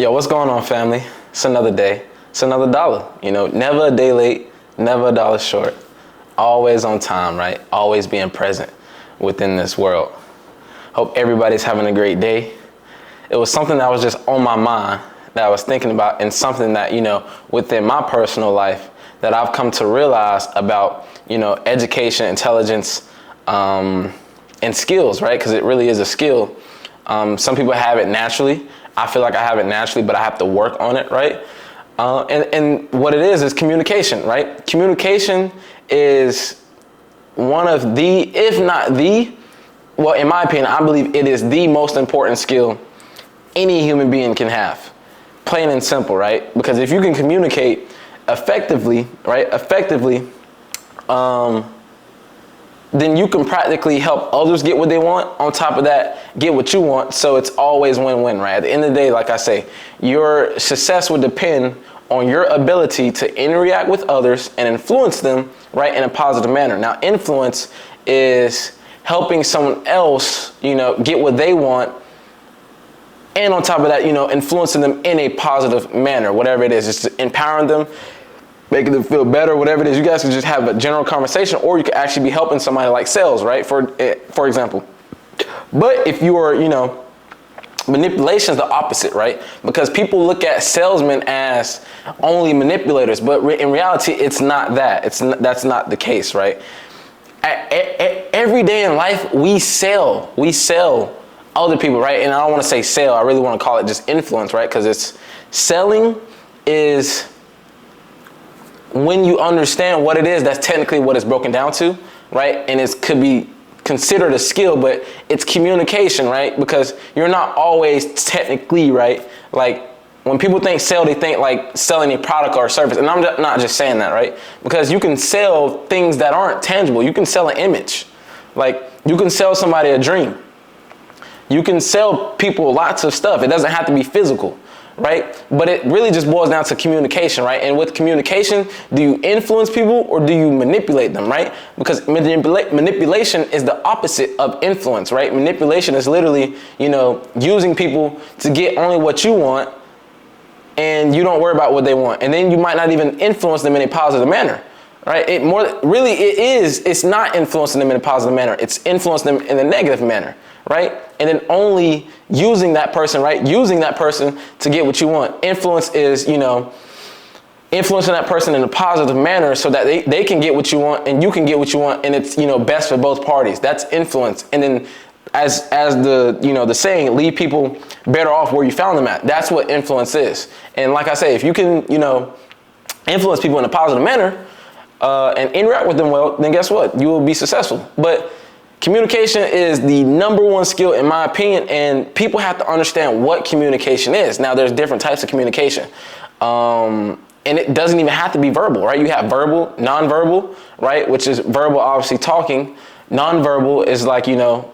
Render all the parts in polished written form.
Yo, what's going on, family? It's another day. It's another dollar. You know, never a day late, never a dollar short. Always on time, right? Always being present within this world. Hope everybody's having a great day. It was something that was just on my mind that I was thinking about, and something that, you know, within my personal life that I've come to realize about, you know, education, intelligence, and skills, right? Because it really is a skill. Some people have it naturally. I feel like I have it naturally, but I have to work on it, right? And what it is communication, right? Communication is one of the, if not the, well, in my opinion, I believe it is the most important skill any human being can have. Plain and simple, right? Because if you can communicate effectively, right? Then you can practically help others get what they want. On top of that, get what you want. So it's always win-win, right? At the end of the day, like I say, your success would depend on your ability to interact with others and influence them, right, in a positive manner. Now, influence is helping someone else, you know, get what they want. And on top of that, you know, influencing them in a positive manner, whatever it is, just empowering them, making them feel better, whatever it is. You guys can just have a general conversation, or you could actually be helping somebody like sales, right? For example. But if you are, you know, manipulation is the opposite, right? Because people look at salesmen as only manipulators, but in reality, it's not that. That's not the case, right? Every day in life, we sell other people, right? And I don't want to say sell. I really want to call it just influence, right? Because it's selling is when you understand what it is, that's technically what it's broken down to, right? And it could be considered a skill, but it's communication, right? Because you're not always technically, right? Like when people think sell, they think like selling a product or a service. And I'm not just saying that, right? Because you can sell things that aren't tangible. You can sell an image. Like you can sell somebody a dream. You can sell people lots of stuff. It doesn't have to be physical, right? But it really just boils down to communication, right? And with communication, do you influence people or do you manipulate them, right? Because manipulation is the opposite of influence, right? Manipulation is literally, you know, using people to get only what you want, and you don't worry about what they want. And then you might not even influence them in a positive manner, right? It's not influencing them in a positive manner. It's influencing them in a negative manner, right? And then only using that person, right? Using that person to get what you want. Influence is, you know, influencing that person in a positive manner so that they can get what you want and you can get what you want, and it's, you know, best for both parties. That's influence. And then as the, you know, the saying, leave people better off where you found them at. That's what influence is. And like I say, if you can, you know, influence people in a positive manner and interact with them well, then guess what? You will be successful. But communication is the number one skill in my opinion, and people have to understand what communication is. Now, there's different types of communication, and it doesn't even have to be verbal, right? You have verbal, nonverbal, right? Which is verbal, obviously talking. Nonverbal is like, you know,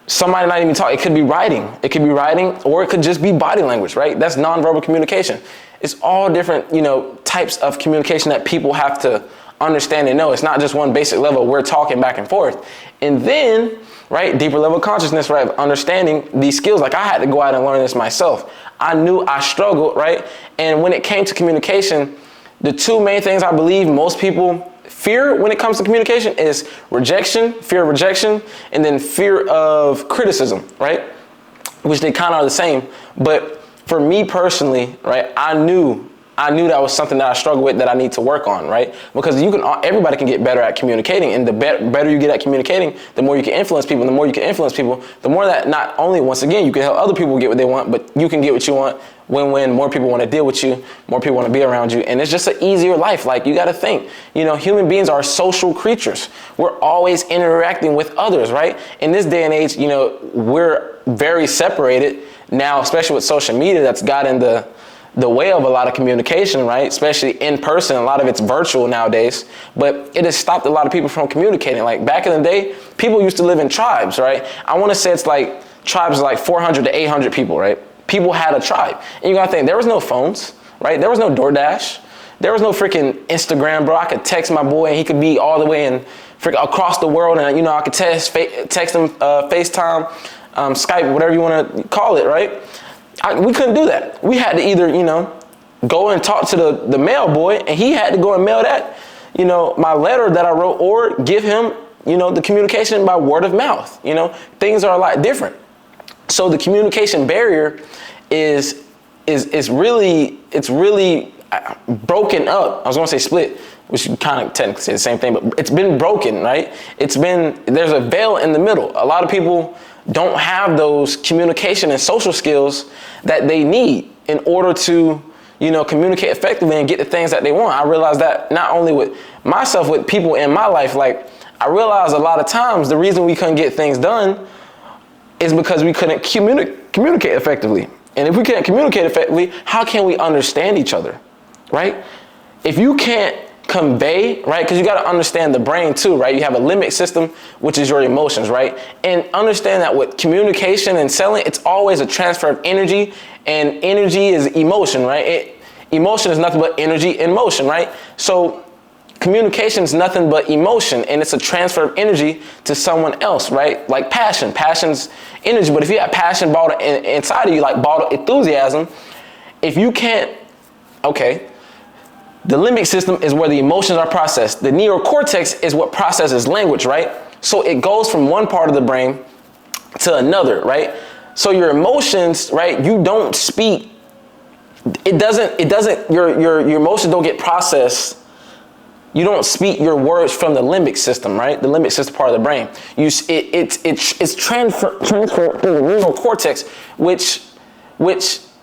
somebody not even talking. It could be writing. It could be writing, or it could just be body language, right? That's nonverbal communication. It's all different, you know, types of communication that people have to understand and know. It's not just one basic level. We're talking back and forth. And then, right, deeper level consciousness, right, of understanding these skills. Like I had to go out and learn this myself. I knew I struggled, right? And when it came to communication, the two main things I believe most people fear when it comes to communication is rejection, fear of rejection, and then fear of criticism, right? Which they kind of are the same. But for me personally, right, I knew that was something that I struggled with that I need to work on, right? Because everybody can get better at communicating, and the better you get at communicating, the more you can influence people. And the more you can influence people, the more that not only, once again, you can help other people get what they want, but you can get what you want. Win-win. More people want to deal with you. More people want to be around you. And it's just an easier life. Like, you got to think, you know, human beings are social creatures. We're always interacting with others, right? In this day and age, you know, we're very separated now, especially with social media that's got in the way of a lot of communication, right? Especially in person. A lot of it's virtual nowadays, but it has stopped a lot of people from communicating. Like back in the day, people used to live in tribes, right? I want to say it's like tribes like 400 to 800 people, right? People had a tribe. And you gotta think, there was no phones, right? There was no DoorDash. There was no freaking Instagram, bro. I could text my boy and he could be all the way in freaking across the world, and, you know, I could text him, FaceTime, Skype, whatever you want to call it, right? We couldn't do that. We had to either, go and talk to the mail boy, and he had to go and mail that, my letter that I wrote, or give him, the communication by word of mouth. Things are a lot different. So the communication barrier is really broken up. I was gonna say split, which you kind of technically say the same thing, but it's been broken, right? There's a veil in the middle. A lot of people don't have those communication and social skills that they need in order to, communicate effectively and get the things that they want. I realized that not only with myself, with people in my life. Like, I realized a lot of times the reason we couldn't get things done is because we couldn't communicate effectively. And if we can't communicate effectively, how can we understand each other, right? If you can't convey, right, because you got to understand the brain too, right? You have a limbic system, which is your emotions, right? And understand that with communication and selling, it's always a transfer of energy, and energy is emotion, right? Emotion is nothing but energy in motion, right? So communication is nothing but emotion, and it's a transfer of energy to someone else, right? Like passion. Passion's energy, but if you have passion bottled inside of you, like bottled enthusiasm, if you can't, okay, the limbic system is where the emotions are processed. The neocortex is what processes language, right? So it goes from one part of the brain to another, right? So your emotions, right, you don't speak, your emotions don't get processed. You don't speak your words from the limbic system, right? The limbic system part of the brain. It's transferred through the neocortex,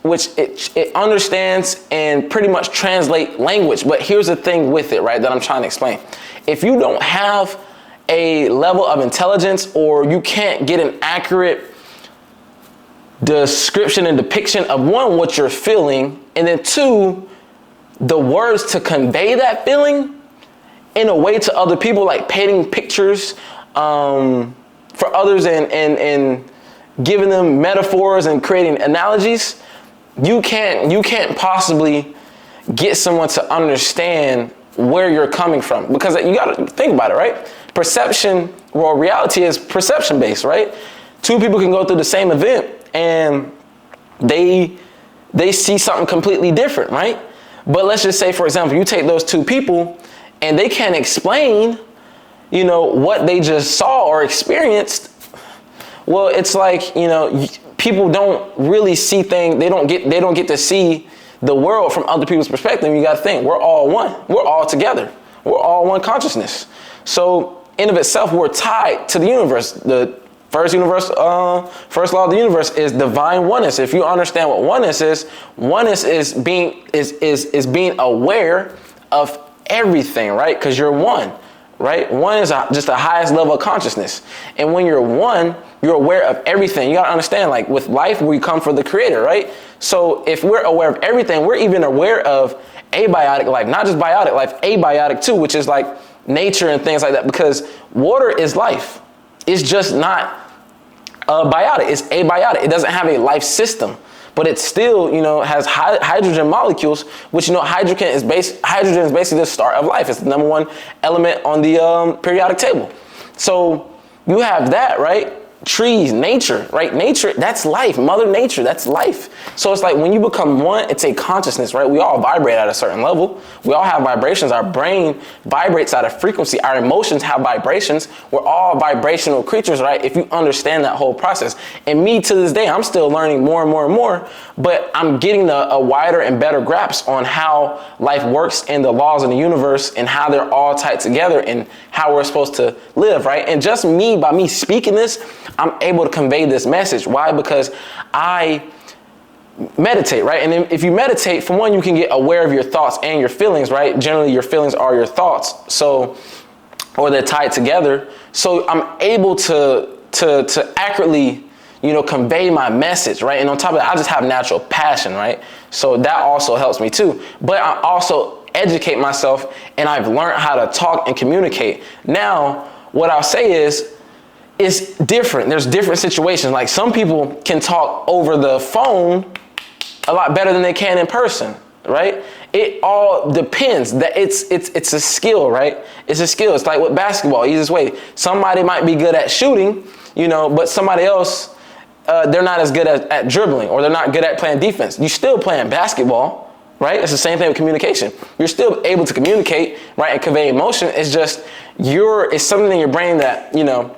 which it understands and pretty much translate language. But here's the thing with it, right, that I'm trying to explain. If you don't have a level of intelligence, or you can't get an accurate description and depiction of, one, what you're feeling, and then two, the words to convey that feeling in a way to other people, like painting pictures for others and giving them metaphors and creating analogies, you can't possibly get someone to understand where you're coming from, because you got to think about it, right? Perception, well, reality is perception based, right? Two people can go through the same event and they see something completely different, right? But let's just say, for example, you take those two people and they can't explain, what they just saw or experienced. Well, it's like, people don't really see things. They don't get to see the world from other people's perspective. You got to think, we're all one. We're all together. We're all one consciousness. So in of itself, we're tied to the universe. The first law of the universe is divine oneness. If you understand what oneness is being aware of everything, right? Because you're one, right? One is just the highest level of consciousness. And when you're one, you're aware of everything. You got to understand, like with life, we come from the creator, right? So if we're aware of everything, we're even aware of abiotic life, not just biotic life, abiotic too, which is like nature and things like that, because water is life. It's just not biotic, it's abiotic. It doesn't have a life system, but it still, has hydrogen molecules, which, hydrogen is basically the start of life. It's the number one element on the periodic table. So you have that, right? Trees, nature, right? Nature, that's life. Mother Nature, that's life. So it's like when you become one, it's a consciousness, right? We all vibrate at a certain level. We all have vibrations. Our brain vibrates at a frequency. Our emotions have vibrations. We're all vibrational creatures, right? If you understand that whole process. And me, to this day, I'm still learning more and more and more, but I'm getting a wider and better grasp on how life works and the laws of the universe and how they're all tied together and how we're supposed to live, right? And just by me speaking this, I'm able to convey this message. Why? Because I meditate, right? And if you meditate, for one, you can get aware of your thoughts and your feelings, right? Generally, your feelings are your thoughts. So, or they're tied together. So I'm able to accurately, convey my message, right? And on top of that, I just have natural passion, right? So that also helps me too. But I also educate myself, and I've learned how to talk and communicate. Now, what I'll say is, it's different. There's different situations. Like some people can talk over the phone a lot better than they can in person, right? It all depends. That it's a skill, right? It's a skill. It's like with basketball, easiest way. Somebody might be good at shooting, but somebody else they're not as good at dribbling, or they're not good at playing defense. You're still playing basketball, right? It's the same thing with communication. You're still able to communicate, right, and convey emotion. It's just it's something in your brain that, you know,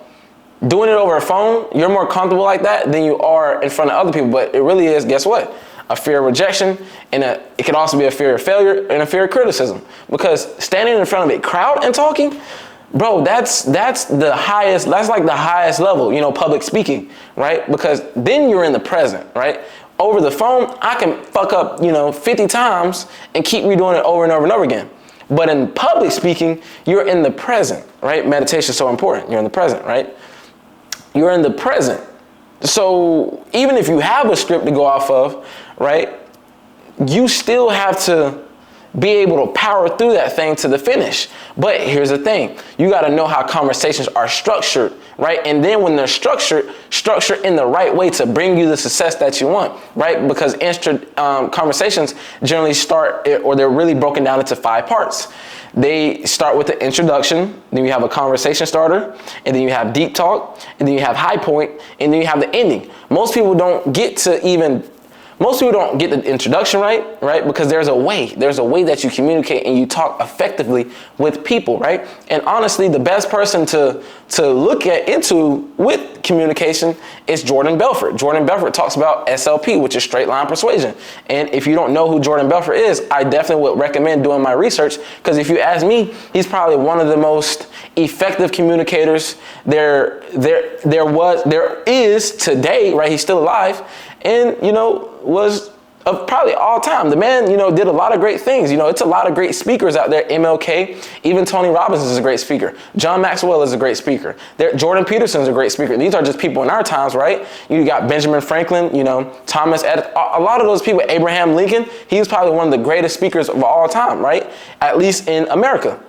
doing it over a phone, you're more comfortable like that than you are in front of other people. But it really is, guess what? A fear of rejection, and it can also be a fear of failure and a fear of criticism. Because standing in front of a crowd and talking, bro, that's the highest, that's like the highest level, you know, public speaking, right? Because then you're in the present, right? Over the phone, I can fuck up, you know, 50 times and keep redoing it over and over and over again. But in public speaking, you're in the present, right? Meditation is so important. You're in the present, right? You're in the present. So even if you have a script to go off of, right, you still have to be able to power through that thing to the finish. But here's the thing. You got to know how conversations are structured, right? And then when they're structured in the right way to bring you the success that you want, right? Because conversations generally start, or they're really broken down into 5 parts. They start with the introduction, then you have a conversation starter, and then you have deep talk, and then you have high point, and then you have the ending. Most people don't get the introduction right? Because there's a way that you communicate and you talk effectively with people, right? And honestly, the best person to look into with communication is Jordan Belfort. Jordan Belfort talks about SLP, which is straight line persuasion. And if you don't know who Jordan Belfort is, I definitely would recommend doing my research, because if you ask me, he's probably one of the most effective communicators there is today, right? He's still alive, and, you know, was of probably all time. The man, you know, did a lot of great things. You know, it's a lot of great speakers out there. MLK, even Tony Robbins is a great speaker. John Maxwell is a great speaker. Jordan Peterson's a great speaker. These are just people in our times, right? You got Benjamin Franklin, you know, Thomas Edison, a lot of those people. Abraham Lincoln, he was probably one of the greatest speakers of all time, right? At least in America.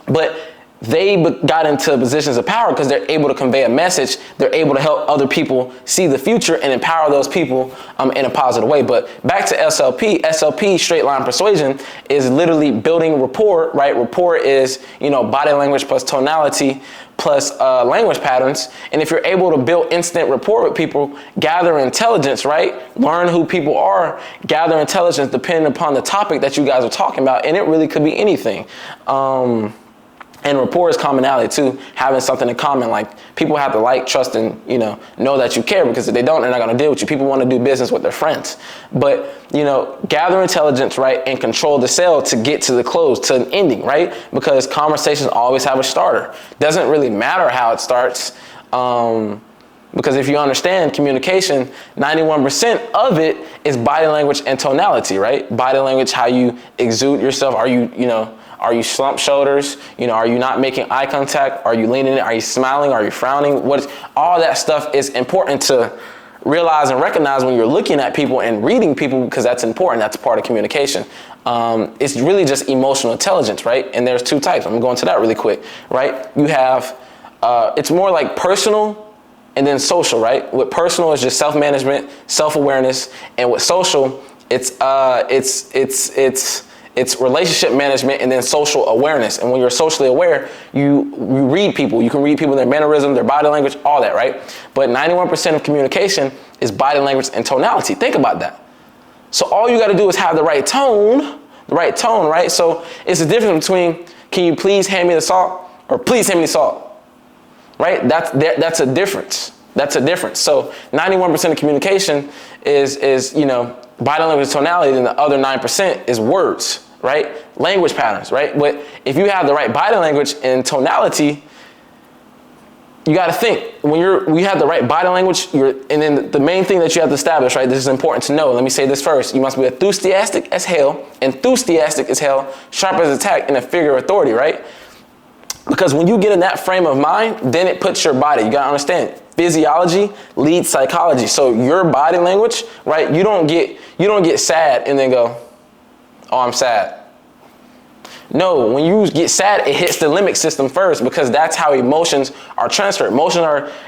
But they got into positions of power because they're able to convey a message. They're able to help other people see the future and empower those people in a positive way. But back to SLP. SLP, straight line persuasion, is literally building rapport, right? Rapport is, you know, body language plus tonality plus language patterns. And if you're able to build instant rapport with people, gather intelligence, right? Learn who people are, gather intelligence depending upon the topic that you guys are talking about. And it really could be anything. And rapport is commonality too, having something in common. Like, people have to like, trust, and, you know that you care, because if they don't, they're not going to deal with you. People want to do business with their friends. But, you know, gather intelligence, right, and control the sale to get to the close, to an ending, right? Because conversations always have a starter. Doesn't really matter how it starts. Because if you understand communication, 91% of it is body language and tonality, right? Body language, how you exude yourself. Are you slumped shoulders? You know, are you not making eye contact? Are you leaning in? Are you smiling? Are you frowning? All that stuff is important to realize and recognize when you're looking at people and reading people, because that's important. That's part of communication. It's really just emotional intelligence, right? And there's 2 types. I'm going to go into that really quick, right? You have, it's more like personal and then social, right? With personal is just self-management, self-awareness, and with social, it's relationship management and then social awareness. And when you're socially aware, you read people. You can read people, their mannerism, their body language, all that, right? But 91% of communication is body language and tonality. Think about that. So all you got to do is have the right tone, right? So it's the difference between, can you please hand me the salt, or please hand me the salt, right? That's a difference. So 91% of communication is, you know, body language tonality, and the other 9% is words, right? Language patterns, right? But if you have the right body language and tonality, you got to think, when we have the right body language, and then the main thing that you have to establish, right? This is important to know. Let me say this first. You must be enthusiastic as hell, sharp as a tack, and a figure of authority, right? Because when you get in that frame of mind, then it puts your body. You got to understand, physiology leads psychology. So your body language, right? You don't get sad and then go, oh, I'm sad. No, when you get sad, it hits the limbic system first, because that's how emotions are transferred.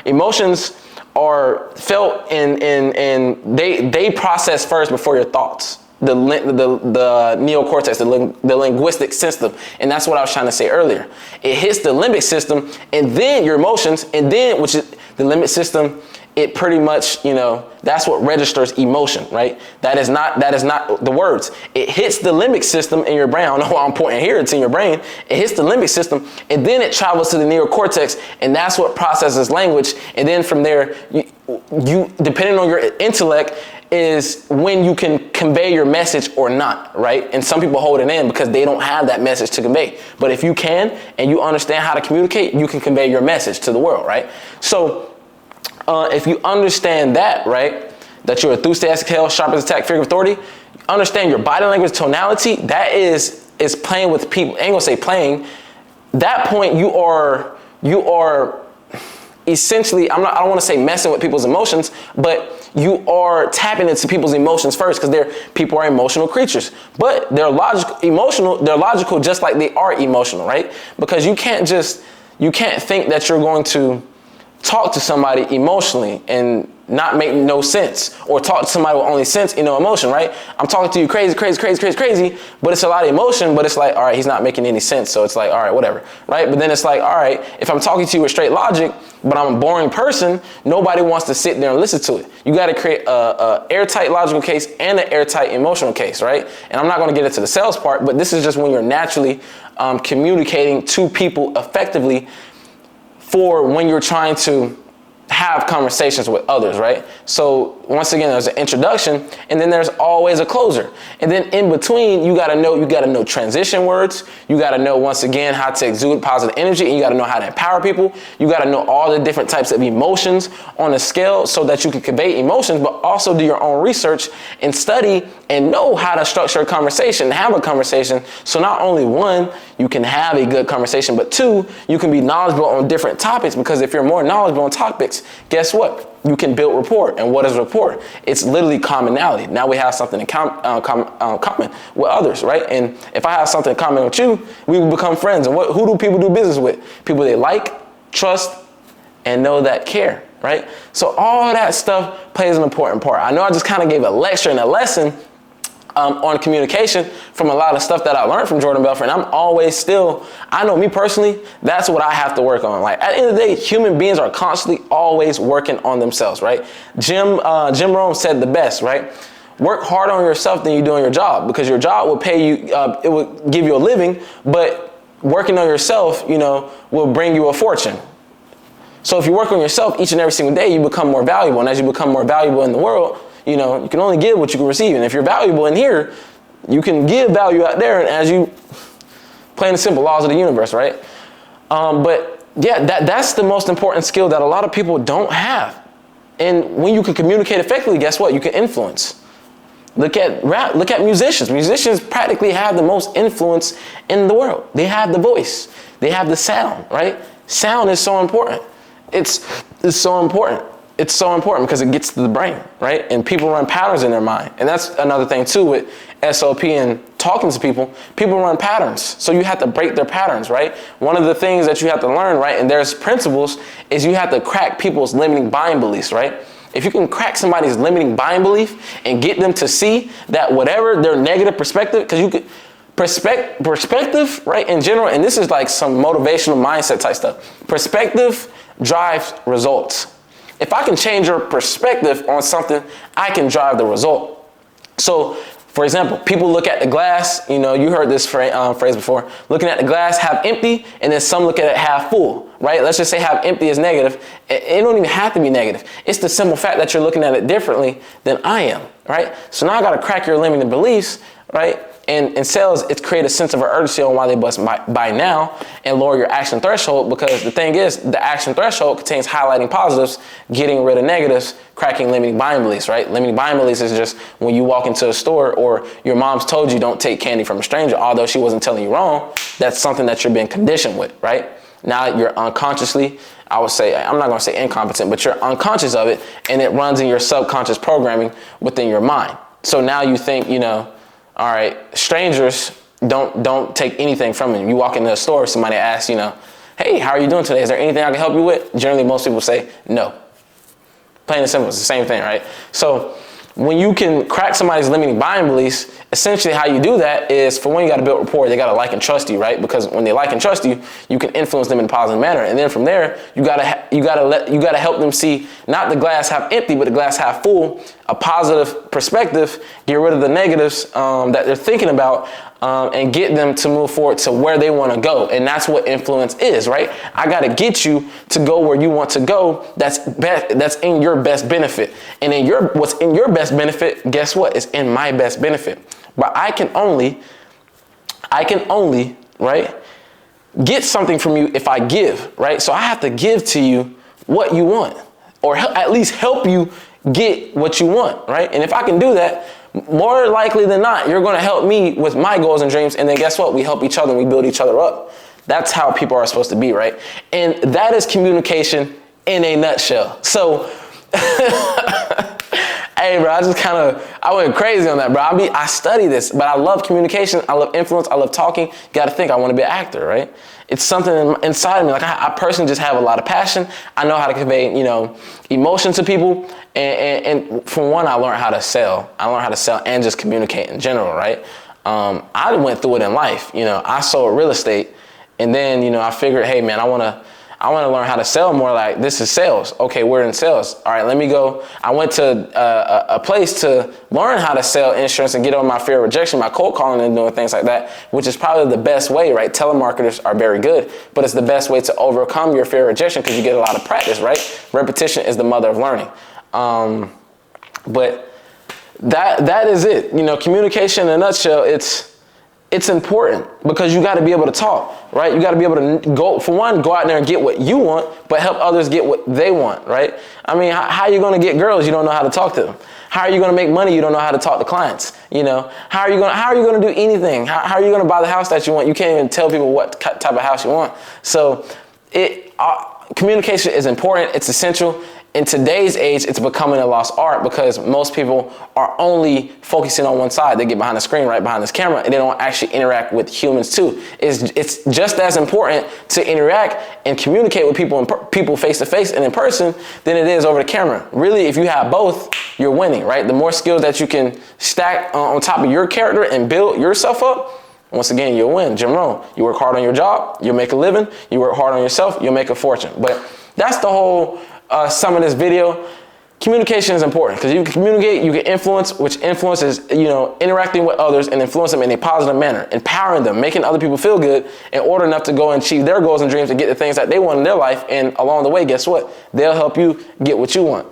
Emotions are felt and they process first before your thoughts. The neocortex, the linguistic system. And that's what I was trying to say earlier. It hits the limbic system, and then your emotions, and then, which is the limbic system, it pretty much, that's what registers emotion, right? That is not the words. It hits the limbic system in your brain. I don't know why I'm pointing here. It's in your brain. It hits the limbic system, and then it travels to the neocortex, and that's what processes language. And then from there, you depending on your intellect, is when you can convey your message or not, right? And some people hold it in because they don't have that message to convey. But if you can, and you understand how to communicate, you can convey your message to the world, right? So if you understand that, right, that you're enthusiastic, hell, sharp as attack, figure of authority, understand your body language, tonality, that is playing with people. I ain't gonna say playing. That point, you are essentially, I don't want to say messing with people's emotions, but you are tapping into people's emotions first, because people are emotional creatures, but they're logical just like they are emotional, right? Because you can't think that you're going to talk to somebody emotionally and not make no sense, or talk to somebody with only sense, emotion, right? I'm talking to you crazy, but it's a lot of emotion, but it's like, all right, he's not making any sense. So it's like, all right, whatever, right? But then it's like, all right, if I'm talking to you with straight logic, but I'm a boring person, nobody wants to sit there and listen to it. You got to create a airtight logical case and an airtight emotional case, right? And I'm not going to get into the sales part, but this is just when you're naturally communicating to people effectively, for when you're trying to have conversations with others, right? So once again, there's an introduction, and then there's always a closer. And then in between, you gotta know transition words. You gotta know, once again, how to exude positive energy, and you gotta know how to empower people. You gotta know all the different types of emotions on a scale so that you can convey emotions, but also do your own research and study and know how to structure a conversation, have a conversation. So not only one, you can have a good conversation, but two, you can be knowledgeable on different topics, because if you're more knowledgeable on topics, guess what? You can build rapport. And what is rapport? It's literally commonality. Now we have something in common with others, right? And if I have something in common with you, we will become friends. And who do people do business with? People they like, trust, and know that care, right? So all that stuff plays an important part. I know I just kind of gave a lecture and a lesson on communication from a lot of stuff that I learned from Jordan Belfort. And I'm always still, I know me personally, that's what I have to work on. Like, at the end of the day, human beings are constantly always working on themselves, right? Jim Rohn said the best, right? Work harder on yourself than you do on your job, because your job will pay you, it will give you a living, but working on yourself, will bring you a fortune. So if you work on yourself each and every single day, you become more valuable. And as you become more valuable in the world, you can only give what you can receive. And if you're valuable in here, you can give value out there. And as you playing the simple laws of the universe, right? But yeah, that's the most important skill that a lot of people don't have. And when you can communicate effectively, guess what? You can influence. Look at rap. Look at musicians. Musicians practically have the most influence in the world. They have the voice. They have the sound, right? Sound is so important. It's so important. It's so important because it gets to the brain, right? And people run patterns in their mind. And that's another thing too with SOP and talking to people. People run patterns. So you have to break their patterns, right? One of the things that you have to learn, right, and there's principles, is you have to crack people's limiting buying beliefs, right? If you can crack somebody's limiting buying belief and get them to see that whatever their negative perspective, because you could perspective, right, in general, and this is like some motivational mindset type stuff. Perspective drives results. If I can change your perspective on something, I can drive the result. So, for example, people look at the glass, you heard this phrase before, looking at the glass half empty, and then some look at it half full, right? Let's just say half empty is negative. It don't even have to be negative. It's the simple fact that you're looking at it differently than I am, right? So now I got to crack your limiting beliefs, right? And in sales, it's create a sense of urgency on why they must buy now and lower your action threshold, because the thing is, the action threshold contains highlighting positives, getting rid of negatives, cracking limiting buying beliefs, right? Limiting buying beliefs is just when you walk into a store or your mom's told you don't take candy from a stranger, although she wasn't telling you wrong. That's something that you're being conditioned with, right? Now you're unconsciously, I would say, I'm not going to say incompetent, but you're unconscious of it, and it runs in your subconscious programming within your mind. So now you think, all right, strangers don't take anything from you. You walk into a store, somebody asks, hey, how are you doing today? Is there anything I can help you with? Generally, most people say no. Plain and simple, it's the same thing, right? So when you can crack somebody's limiting buying beliefs, essentially how you do that is, for one, you got to build rapport. They got to like and trust you, right? Because when they like and trust you, you can influence them in a positive manner. And then from there, you gotta help them see not the glass half empty, but the glass half full, a positive perspective. Get rid of the negatives that they're thinking about, and get them to move forward to where they want to go. And that's what influence is, right? I got to get you to go where you want to go. That's in your best benefit. And what's in your best benefit, guess what? It's in my best benefit. But I can only, right, get something from you if I give, right? So I have to give to you what you want, or at least help you get what you want, right? And if I can do that, more likely than not, you're going to help me with my goals and dreams. And then guess what? We help each other and we build each other up. That's how people are supposed to be, right? And that is communication in a nutshell. So, hey, bro, I went crazy on that, bro. I study this, but I love communication. I love influence. I love talking. You got to think, I want to be an actor, right? It's something inside of me. Like I personally just have a lot of passion. I know how to convey, emotion to people. And for one, I learned how to sell. I learned how to sell and just communicate in general, right? I went through it in life. I sold real estate, and then, I figured, hey, man, I want to learn how to sell more. Like, this is sales. Okay, we're in sales. All right, let me go. I went to a place to learn how to sell insurance and get over my fear of rejection, my cold calling and doing things like that, which is probably the best way, right? Telemarketers are very good, but it's the best way to overcome your fear of rejection because you get a lot of practice, right? Repetition is the mother of learning. But that is it. Communication in a nutshell, it's important because you got to be able to talk, right? You got to be able to go out there and get what you want, but help others get what they want, right? I mean, how are you going to get girls? You don't know how to talk to them. How are you going to make money? You don't know how to talk to clients. How are you going to do anything? How are you going to buy the house that you want? You can't even tell people what type of house you want. So communication is important. It's essential. In today's age, it's becoming a lost art because most people are only focusing on one side. They get behind the screen, right behind this camera, and they don't actually interact with humans too. It's just as important to interact and communicate with people face to face and in person than it is over the camera. Really, if you have both, you're winning, right? The more skills that you can stack on top of your character and build yourself up, once again, you'll win. Jim Rohn, you work hard on your job, you'll make a living. You work hard on yourself, you'll make a fortune. But that's the whole sum of this video. Communication is important because you can communicate, you can influence, which influence is, interacting with others and influence them in a positive manner, empowering them, making other people feel good in order enough to go and achieve their goals and dreams and get the things that they want in their life. And along the way, guess what? They'll help you get what you want.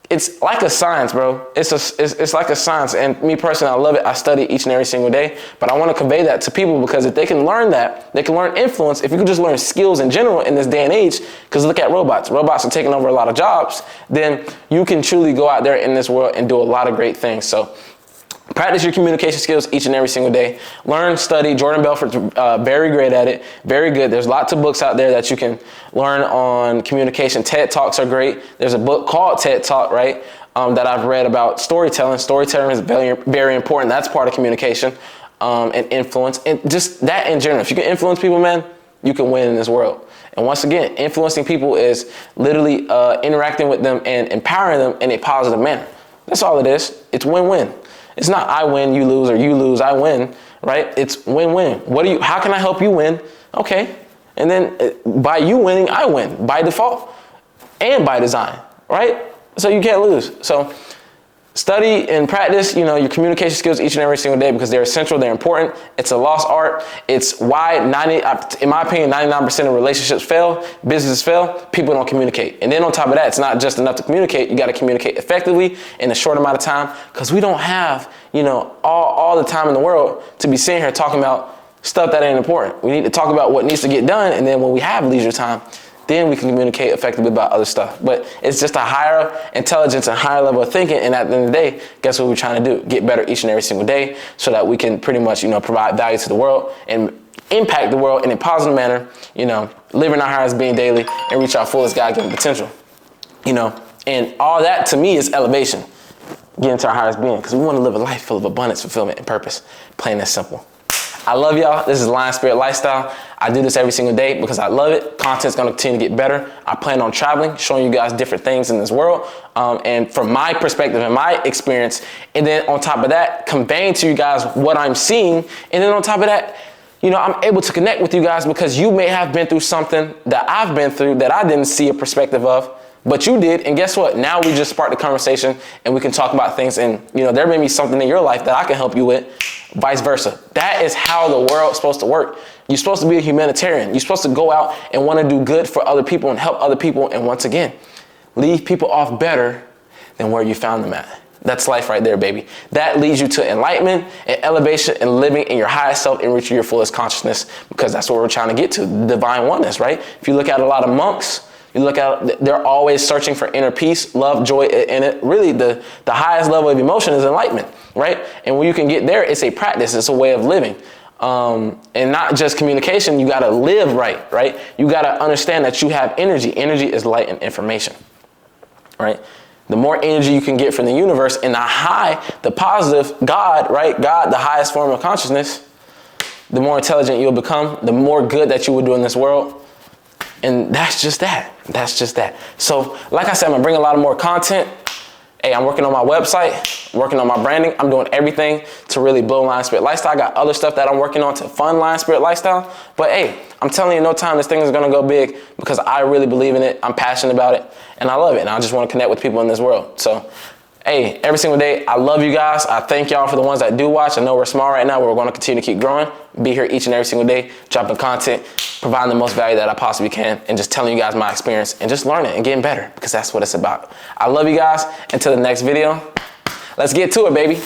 It's like a science, bro. It's like a science. And me personally, I love it. I study each and every single day. But I want to convey that to people because if they can learn that, they can learn influence. If you can just learn skills in general in this day and age, because look at robots. Robots are taking over a lot of jobs. Then you can truly go out there in this world and do a lot of great things. So practice your communication skills each and every single day. Learn, study. Jordan Belfort's very great at it. Very good. There's lots of books out there that you can learn on communication. TED Talks are great. There's a book called TED Talk, right, that I've read about storytelling. Storytelling is very, very important. That's part of communication and influence. And just that in general. If you can influence people, man, you can win in this world. And once again, influencing people is literally interacting with them and empowering them in a positive manner. That's all it is. It's win-win. It's not I win, you lose, or you lose, I win, right? It's win-win. How can I help you win? Okay. And then by you winning, I win by default and by design, right? So you can't lose. So study and practice, your communication skills each and every single day because they're essential, they're important. It's a lost art. It's why in my opinion, 99% of relationships fail, businesses fail, people don't communicate. And then on top of that, it's not just enough to communicate. You got to communicate effectively in a short amount of time because we don't have, all the time in the world to be sitting here talking about stuff that ain't important. We need to talk about what needs to get done. And then when we have leisure time, then we can communicate effectively about other stuff. But it's just a higher intelligence and higher level of thinking. And at the end of the day, guess what we're trying to do? Get better each and every single day so that we can pretty much, provide value to the world and impact the world in a positive manner, living our highest being daily and reach our fullest God-given potential, and all that to me is elevation, getting to our highest being because we want to live a life full of abundance, fulfillment, and purpose, plain and simple. I love y'all. This is Lion Spirit Lifestyle. I do this every single day because I love it. Content's gonna continue to get better. I plan on traveling, showing you guys different things in this world. And from my perspective and my experience, and then on top of that, conveying to you guys what I'm seeing. And then on top of that, you know, I'm able to connect with you guys because you may have been through something that I've been through that I didn't see a perspective of, but you did. And guess what? Now we just sparked the conversation and we can talk about things, and you know, there may be something in your life that I can help you with, vice versa. That is how the world's supposed to work. You're supposed to be a humanitarian. You're supposed to go out and want to do good for other people and help other people. And once again, leave people off better than where you found them at. That's life right there, baby. That leads you to enlightenment and elevation and living in your highest self and reaching your fullest consciousness, because that's what we're trying to get to, divine oneness, right? If you look at a lot of monks, you look at, they're always searching for inner peace, love, joy, and it really the highest level of emotion is enlightenment, right? And when you can get there, it's a practice, it's a way of living. And not just communication, you gotta live right? You gotta understand that you have energy. Energy is light and information, right? The more energy you can get from the universe and the high, the positive, God, right? God, the highest form of consciousness, the more intelligent you'll become, the more good that you will do in this world. And that's just that. That's just that. So, like I said, I'm gonna bring a lot of more content. Hey, I'm working on my website, working on my branding. I'm doing everything to really blow Lion Spirit Lifestyle. I got other stuff that I'm working on to fund Lion Spirit Lifestyle. But hey, I'm telling you, no time this thing is gonna go big because I really believe in it. I'm passionate about it and I love it. And I just wanna connect with people in this world. So, hey, every single day, I love you guys. I thank y'all for the ones that do watch. I know we're small right now, but we're gonna continue to keep growing. Be here each and every single day, dropping content, providing the most value that I possibly can, and just telling you guys my experience and just learning and getting better, because that's what it's about. I love you guys. Until the next video, let's get to it, baby.